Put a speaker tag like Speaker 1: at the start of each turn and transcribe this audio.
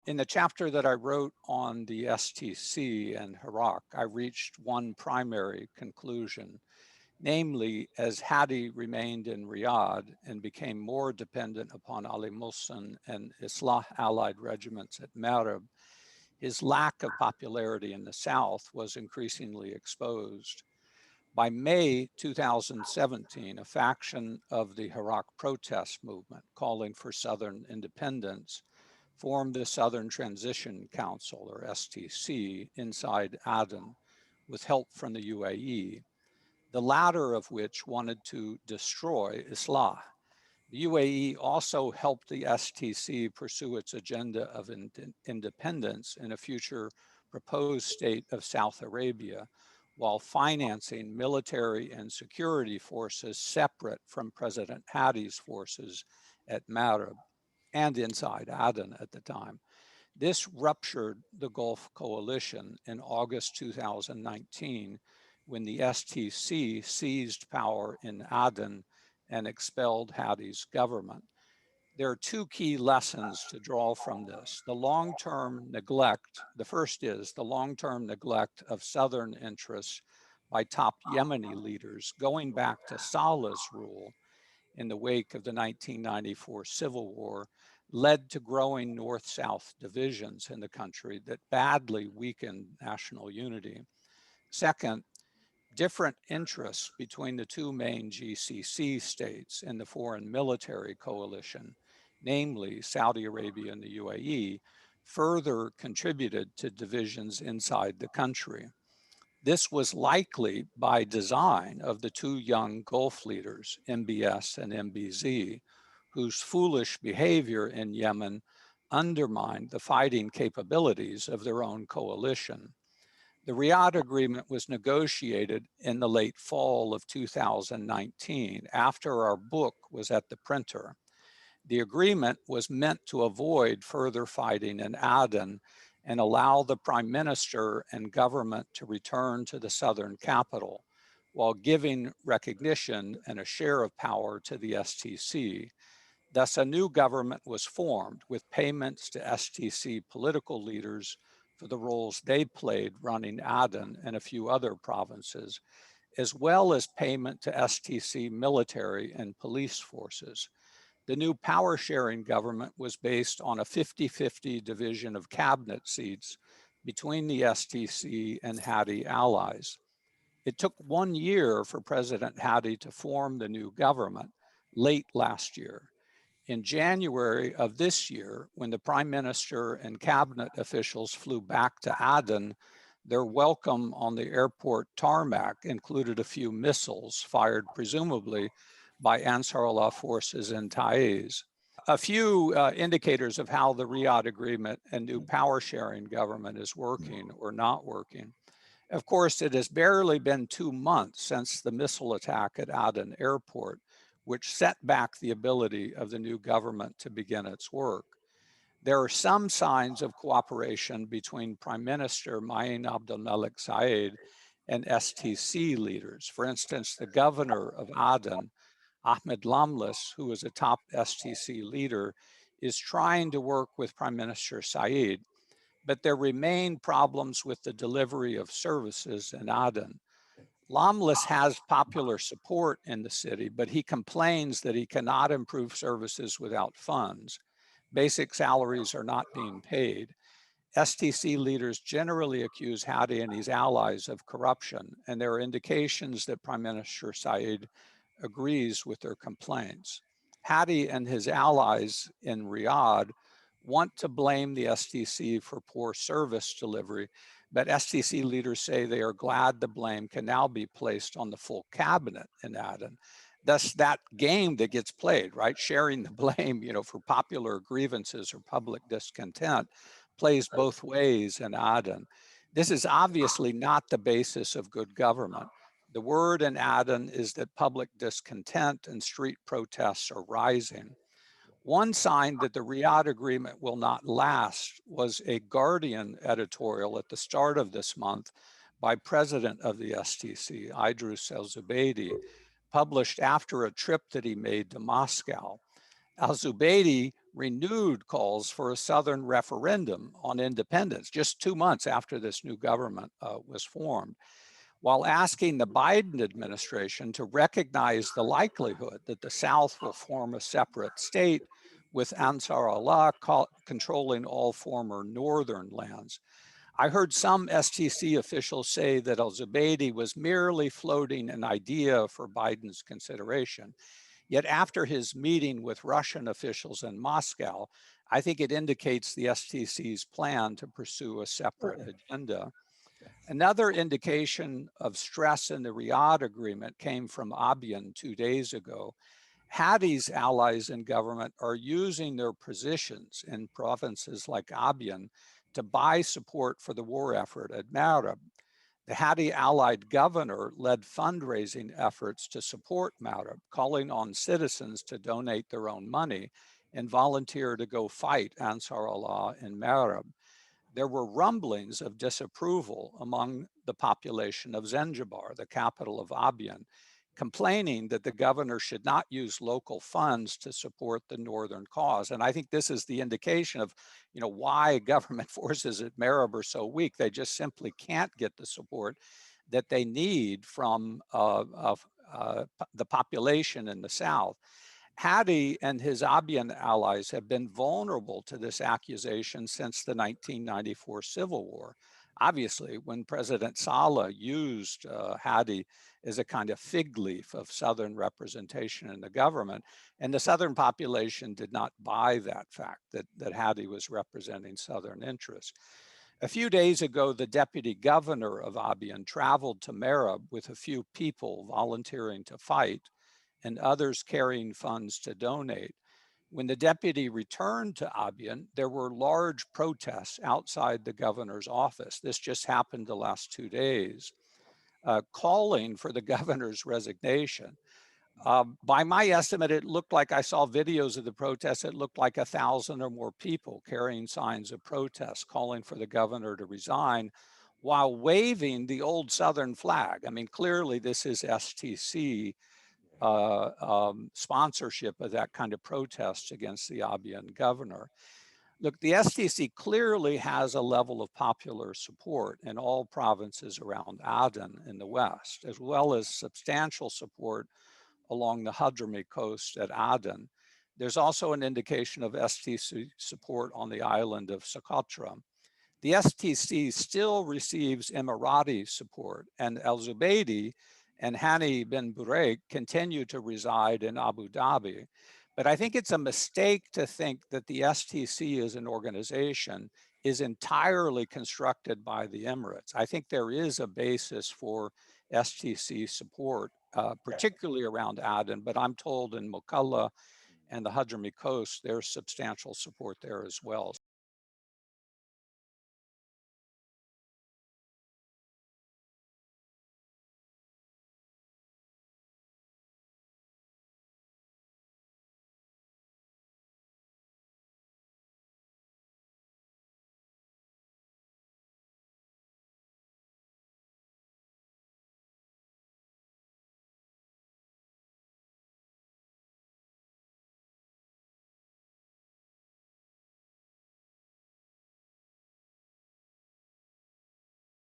Speaker 1: In the chapter that I wrote on the STC and Iraq, I reached one primary conclusion, namely, as Hadi remained in Riyadh and became more dependent upon Ali Mohsen and Islah allied regiments at Marib, his lack of popularity in the South was increasingly exposed. By May 2017, a faction of the Iraq protest movement calling for Southern independence formed the Southern Transition Council, or STC, inside Aden with help from the UAE, the latter of which wanted to destroy Islah. The UAE also helped the STC pursue its agenda of independence in a future proposed state of South Arabia, while financing military and security forces separate from President Hadi's forces at Marib and inside Aden at the time. This ruptured the Gulf Coalition in August 2019 when the STC seized power in Aden and expelled Hadi's government. There are two key lessons to draw from this. The long-term neglect, the first is the long-term neglect of Southern interests by top Yemeni leaders going back to Saleh's rule in the wake of the 1994 civil war led to growing north-south divisions in the country that badly weakened national unity. Second, different interests between the two main GCC states in the foreign military coalition, namely Saudi Arabia and the UAE, further contributed to divisions inside the country. This was likely by design of the two young Gulf leaders, MBS and MBZ, whose foolish behavior in Yemen undermined the fighting capabilities of their own coalition. The Riyadh Agreement was negotiated in the late fall of 2019, after our book was at the printer. The agreement was meant to avoid further fighting in Aden and allow the Prime Minister and government to return to the southern capital, while giving recognition and a share of power to the STC. Thus, a new government was formed with payments to STC political leaders for the roles they played running Aden and a few other provinces, as well as payment to STC military and police forces. The new power-sharing government was based on a 50-50 division of cabinet seats between the STC and Hadi allies. It took 1 year for President Hadi to form the new government, late last year. In January of this year, when the Prime Minister and cabinet officials flew back to Aden, their welcome on the airport tarmac included a few missiles fired presumably by Ansarullah forces in Taiz. A few indicators of how the Riyadh Agreement and new power sharing government is working or not working. Of course, it has barely been 2 months since the missile attack at Aden airport, which set back the ability of the new government to begin its work. There are some signs of cooperation between Prime Minister Ma'in Abdelmalek Said and STC leaders. For instance, the governor of Aden, Ahmed Lamlis, who is a top STC leader, is trying to work with Prime Minister Said, but there remain problems with the delivery of services in Aden. Lamlis has popular support in the city, but he complains that he cannot improve services without funds. Basic salaries are not being paid. STC leaders generally accuse Hadi and his allies of corruption, and there are indications that Prime Minister Said agrees with their complaints. Hadi and his allies in Riyadh want to blame the STC for poor service delivery, but STC leaders say they are glad the blame can now be placed on the full cabinet in Aden. Thus, that game that gets played, right, sharing the blame, for popular grievances or public discontent, plays both ways in Aden. This is obviously not the basis of good government. The word in Aden is that public discontent and street protests are rising. One sign that the Riyadh Agreement will not last was a Guardian editorial at the start of this month by President of the STC, Idris al-Zubaydi, published after a trip that he made to Moscow. Al-Zubaydi renewed calls for a Southern referendum on independence just 2 months after this new government was formed, while asking the Biden administration to recognize the likelihood that the South will form a separate state with Ansar Allah controlling all former northern lands. I heard some STC officials say that al-Zubaydi was merely floating an idea for Biden's consideration. Yet after his meeting with Russian officials in Moscow, I think it indicates the STC's plan to pursue a separate agenda. Another indication of stress in the Riyadh agreement came from Aden 2 days ago. Hadi's allies in government are using their positions in provinces like Aden to buy support for the war effort at Marib. The Hadi allied governor led fundraising efforts to support Marib, calling on citizens to donate their own money and volunteer to go fight Ansar Allah in Marib. There were rumblings of disapproval among the population of Zanzibar, the capital of Aden, complaining that the governor should not use local funds to support the northern cause. And I think this is the indication of, why government forces at Marib are so weak. They just simply can't get the support that they need from the population in the South. Hadi and his Abiyan allies have been vulnerable to this accusation since the 1994 civil war. Obviously, when President Saleh used Hadi as a kind of fig leaf of Southern representation in the government, and the Southern population did not buy that fact that Hadi was representing Southern interests. A few days ago, the deputy governor of Abiyan traveled to Marib with a few people volunteering to fight and others carrying funds to donate. When the deputy returned to Abiyan, there were large protests outside the governor's office. This just happened the last 2 days, calling for the governor's resignation. By my estimate, it looked like I saw videos of the protests. It looked like 1,000 or more people carrying signs of protest, calling for the governor to resign while waving the old Southern flag. I mean, clearly this is STC sponsorship of that kind of protest against the Abiyan governor. Look, the STC clearly has a level of popular support in all provinces around Aden in the west, as well as substantial support along the Hadrami coast at Aden. There's also an indication of STC support on the island of Socotra. The STC still receives Emirati support, and al-Zubaydi and Hani bin Buraik continue to reside in Abu Dhabi. But I think it's a mistake to think that the STC as an organization is entirely constructed by the Emirates. I think there is a basis for STC support, particularly around Aden, but I'm told in Mukalla and the Hadrami Coast, there's substantial support there as well.